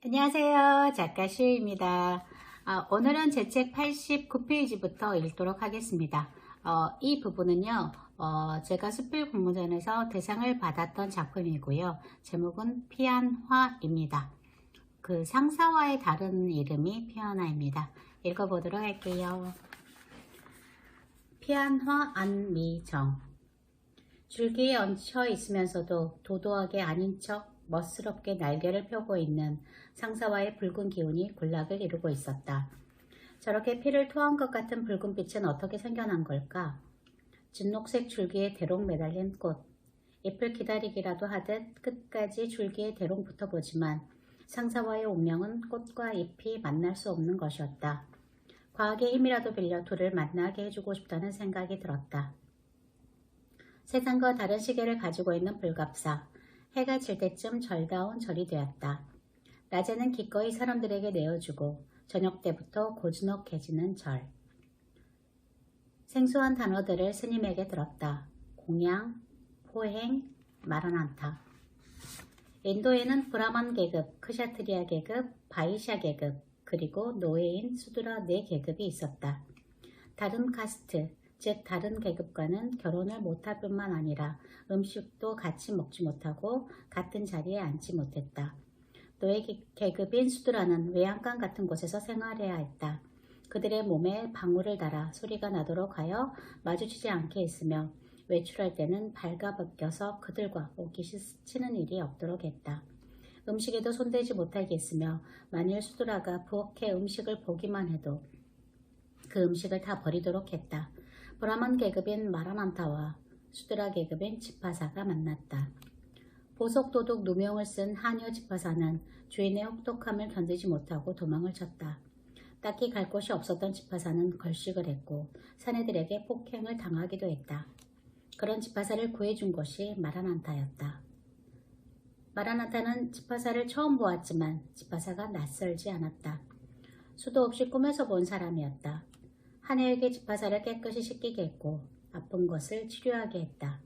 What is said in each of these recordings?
안녕하세요. 작가 시우입니다. 오늘은 제 책 89페이지부터 읽도록 하겠습니다. 이 부분은요, 제가 수필 공모전에서 대상을 받았던 작품이고요. 제목은 피안화입니다. 그 상사와의 다른 이름이 피안화입니다. 읽어보도록 할게요. 피안화 안미정. 줄기에 얹혀 있으면서도 도도하게 아닌 척 멋스럽게 날개를 펴고 있는 상사와의 붉은 기운이 군락을 이루고 있었다. 저렇게 피를 토한 것 같은 붉은 빛은 어떻게 생겨난 걸까? 진녹색 줄기에 대롱 매달린 꽃. 잎을 기다리기라도 하듯 끝까지 줄기에 대롱 붙어보지만 상사와의 운명은 꽃과 잎이 만날 수 없는 것이었다. 과학의 힘이라도 빌려 둘을 만나게 해주고 싶다는 생각이 들었다. 세상과 다른 시계를 가지고 있는 불갑사. 해가 질 때쯤 절다운 절이 되었다. 낮에는 기꺼이 사람들에게 내어주고 저녁 때부터 고즈넉해지는 절. 생소한 단어들을 스님에게 들었다. 공양, 포행, 마라난타. 인도에는 브라만 계급, 크샤트리아 계급, 바이샤 계급, 그리고 노예인 수드라 4계급이 있었다. 다른 카스트, 즉 다른 계급과는 결혼을 못할 뿐만 아니라 음식도 같이 먹지 못하고 같은 자리에 앉지 못했다. 노예 계급인 수드라는 외양간 같은 곳에서 생활해야 했다. 그들의 몸에 방울을 달아 소리가 나도록 하여 마주치지 않게 했으며 외출할 때는 발가벗겨서 그들과 옷깃이 스치는 일이 없도록 했다. 음식에도 손대지 못하게 했으며 만일 수드라가 부엌에 음식을 보기만 해도 그 음식을 다 버리도록 했다. 브라만 계급인 마라난타와 수드라 계급인 지파사가 만났다. 보석도둑 누명을 쓴 하녀 지파사는 주인의 혹독함을 견디지 못하고 도망을 쳤다. 딱히 갈 곳이 없었던 지파사는 걸식을 했고 사내들에게 폭행을 당하기도 했다. 그런 지파사를 구해준 것이 마라난타였다. 마라난타는 지파사를 처음 보았지만 지파사가 낯설지 않았다. 수도 없이 꿈에서 본 사람이었다. 하녀에게 지파사를 깨끗이 씻기게 했고 아픈 것을 치료하게 했다.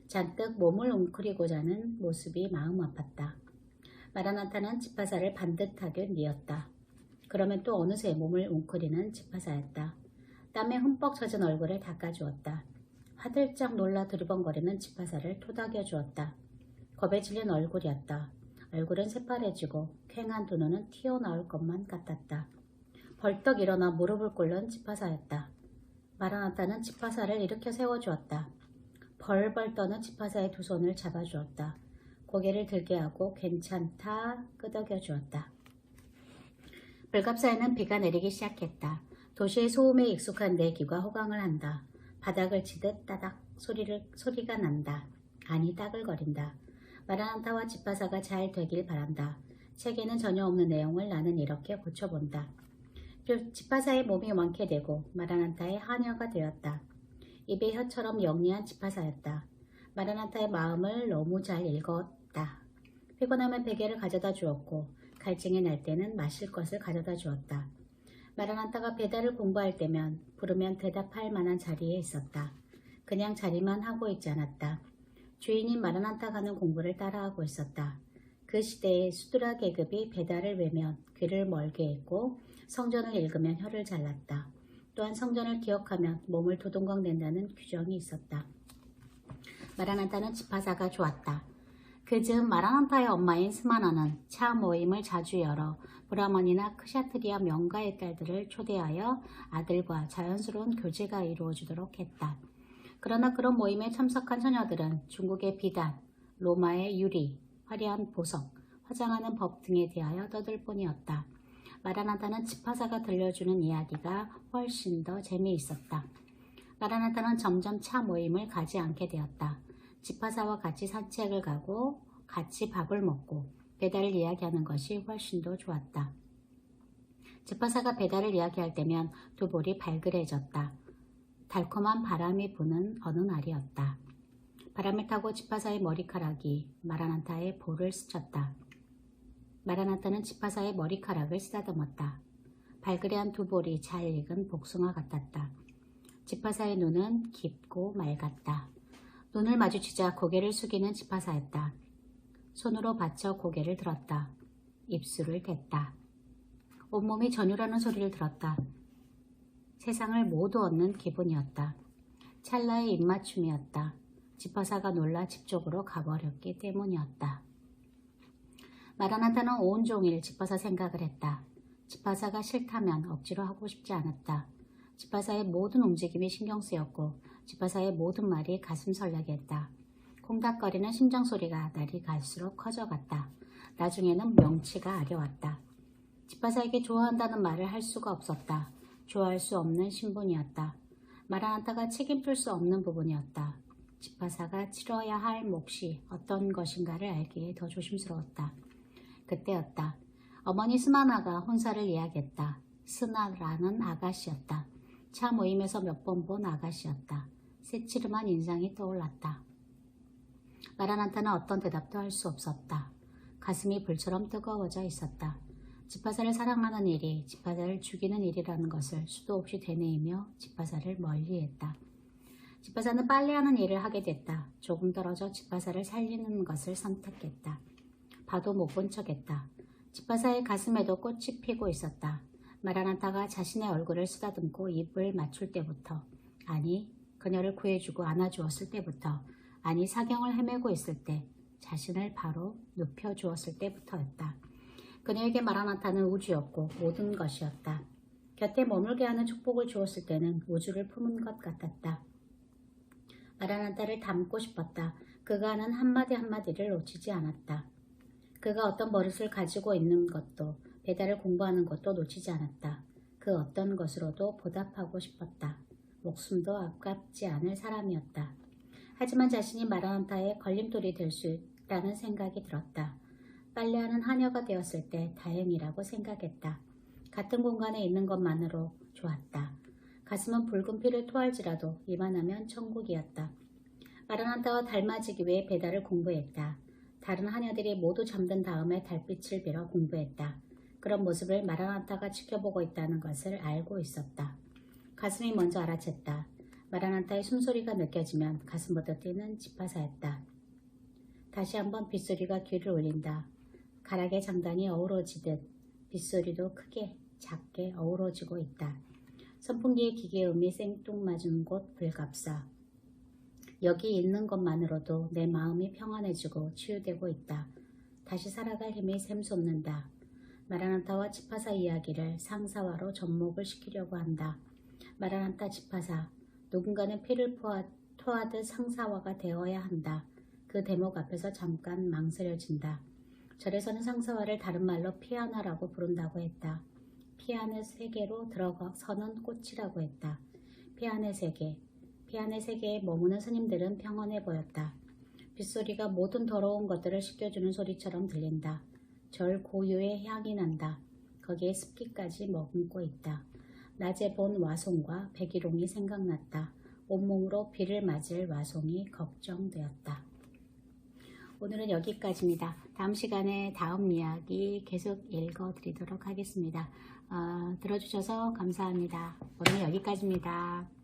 잔뜩 몸을 웅크리고자 하는 모습이 마음 아팠다. 마라난타는 지파사를 반듯하게 뉘었다. 그러면 또 어느새 몸을 웅크리는 지파사였다. 땀에 흠뻑 젖은 얼굴을 닦아주었다. 화들짝 놀라 두리번거리는 지파사를 토닥여 주었다. 겁에 질린 얼굴이었다. 얼굴은 새파래지고 퀭한 두 눈은 튀어나올 것만 같았다. 벌떡 일어나 무릎을 꿇는 지파사였다. 마라난타는 지파사를 일으켜 세워주었다. 벌벌 떠는 지파사의 두 손을 잡아주었다. 고개를 들게 하고 괜찮다 끄덕여 주었다. 불갑사에는 비가 내리기 시작했다. 도시의 소음에 익숙한 내 귀가 호강을 한다. 바닥을 치듯 따닥 소리가 난다. 간이 따글거린다. 마라난타와 지파사가 잘 되길 바란다. 책에는 전혀 없는 내용을 나는 이렇게 고쳐본다. 지파사의 몸이 완쾌되고 마라난타의 하녀가 되었다. 입에 혀처럼 영리한 지파사였다. 마라난타의 마음을 너무 잘 읽었다. 피곤하면 베개를 가져다 주었고 갈증이 날 때는 마실 것을 가져다 주었다. 마라난타가 배달을 공부할 때면 부르면 대답할 만한 자리에 있었다. 그냥 자리만 하고 있지 않았다. 주인인 마라난타 가는 공부를 따라하고 있었다. 그 시대에 수드라 계급이 배달을 외면 귀를 멀게 했고 성전을 읽으면 혀를 잘랐다. 또한 성전을 기억하면 몸을 도동강 낸다는 규정이 있었다. 마라난타는 지파사가 좋았다. 그즈음 마라난타의 엄마인 스마나는 차 모임을 자주 열어 브라만이나 크샤트리아 명가의 딸들을 초대하여 아들과 자연스러운 교제가 이루어지도록 했다. 그러나 그런 모임에 참석한 처녀들은 중국의 비단, 로마의 유리, 화려한 보석, 화장하는 법 등에 대하여 떠들 뿐이었다. 마라난타는 지파사가 들려주는 이야기가 훨씬 더 재미있었다. 마라난타는 점점 차 모임을 가지 않게 되었다. 지파사와 같이 산책을 가고 같이 밥을 먹고 배달을 이야기하는 것이 훨씬 더 좋았다. 지파사가 배달을 이야기할 때면 두 볼이 발그레졌다. 달콤한 바람이 부는 어느 날이었다. 바람을 타고 지파사의 머리카락이 마라난타의 볼을 스쳤다. 마라난타는 지파사의 머리카락을 쓰다듬었다. 발그레한 두 볼이 잘 익은 복숭아 같았다. 지파사의 눈은 깊고 맑았다. 눈을 마주치자 고개를 숙이는 지파사였다. 손으로 받쳐 고개를 들었다. 입술을 댔다. 온몸이 전율하는 소리를 들었다. 세상을 모두 얻는 기분이었다. 찰나의 입맞춤이었다. 집화사가 놀라 집 쪽으로 가버렸기 때문이었다. 마라나타는 온종일 집화사 생각을 했다. 집화사가 싫다면 억지로 하고 싶지 않았다. 집화사의 모든 움직임이 신경 쓰였고 집화사의 모든 말이 가슴 설레게 했다. 콩닥거리는 심장소리가 날이 갈수록 커져갔다. 나중에는 명치가 아려왔다. 집화사에게 좋아한다는 말을 할 수가 없었다. 좋아할 수 없는 신분이었다. 마라나타가 책임질 수 없는 부분이었다. 집화사가 치러야 할 몫이 어떤 것인가를 알기에 더 조심스러웠다. 그때였다. 어머니 스마나가 혼사를 예약했다. 스나라는 아가씨였다. 차 모임에서 몇 번 본 아가씨였다. 새치름한 인상이 떠올랐다. 마라나타는 어떤 대답도 할 수 없었다. 가슴이 불처럼 뜨거워져 있었다. 집화사를 사랑하는 일이 집화사를 죽이는 일이라는 것을 수도 없이 되뇌이며 집화사를 멀리했다. 집화사는 빨래하는 일을 하게 됐다. 조금 떨어져 집화사를 살리는 것을 선택했다. 봐도 못 본 척했다. 집화사의 가슴에도 꽃이 피고 있었다. 마라나타가 자신의 얼굴을 쓰다듬고 입을 맞출 때부터, 아니 그녀를 구해주고 안아주었을 때부터, 아니 사경을 헤매고 있을 때, 자신을 바로 눕혀주었을 때부터였다. 그녀에게 마라나타는 우주였고 모든 것이었다. 곁에 머물게 하는 축복을 주었을 때는 우주를 품은 것 같았다. 마라나타를 닮고 싶었다. 그가 하는 한마디 한마디를 놓치지 않았다. 그가 어떤 버릇을 가지고 있는 것도 배달을 공부하는 것도 놓치지 않았다. 그 어떤 것으로도 보답하고 싶었다. 목숨도 아깝지 않을 사람이었다. 하지만 자신이 마라나타의 걸림돌이 될 수 있다는 생각이 들었다. 빨래하는 하녀가 되었을 때 다행이라고 생각했다. 같은 공간에 있는 것만으로 좋았다. 가슴은 붉은 피를 토할지라도 이만하면 천국이었다. 마라나타와 닮아지기 위해 배달을 공부했다. 다른 하녀들이 모두 잠든 다음에 달빛을 빌어 공부했다. 그런 모습을 마라나타가 지켜보고 있다는 것을 알고 있었다. 가슴이 먼저 알아챘다. 마라나타의 숨소리가 느껴지면 가슴부터 뛰는 집화사였다. 다시 한번 빗소리가 귀를 울린다. 가락의 장단이 어우러지듯 빗소리도 크게 작게 어우러지고 있다. 선풍기의 기계음이 생뚱맞은 곳 불갑사. 여기 있는 것만으로도 내 마음이 평안해지고 치유되고 있다. 다시 살아갈 힘이 샘솟는다. 마라나타와 집화사 이야기를 상사화로 접목을 시키려고 한다. 마라나타 집화사, 누군가는 피를 토하듯 상사화가 되어야 한다. 그 대목 앞에서 잠깐 망설여진다. 절에서는 상사화를 다른 말로 피아나라고 부른다고 했다. 피안의 세계로 들어서는 꽃이라고 했다. 피안의 세계에 머무는 스님들은 평온해 보였다. 빗소리가 모든 더러운 것들을 씻겨주는 소리처럼 들린다. 절 고유의 향이 난다. 거기에 습기까지 머금고 있다. 낮에 본 와송과 백일홍이 생각났다. 온몸으로 비를 맞을 와송이 걱정되었다. 오늘은 여기까지입니다. 다음 시간에 다음 이야기 계속 읽어드리도록 하겠습니다. 들어주셔서 감사합니다. 오늘 여기까지입니다.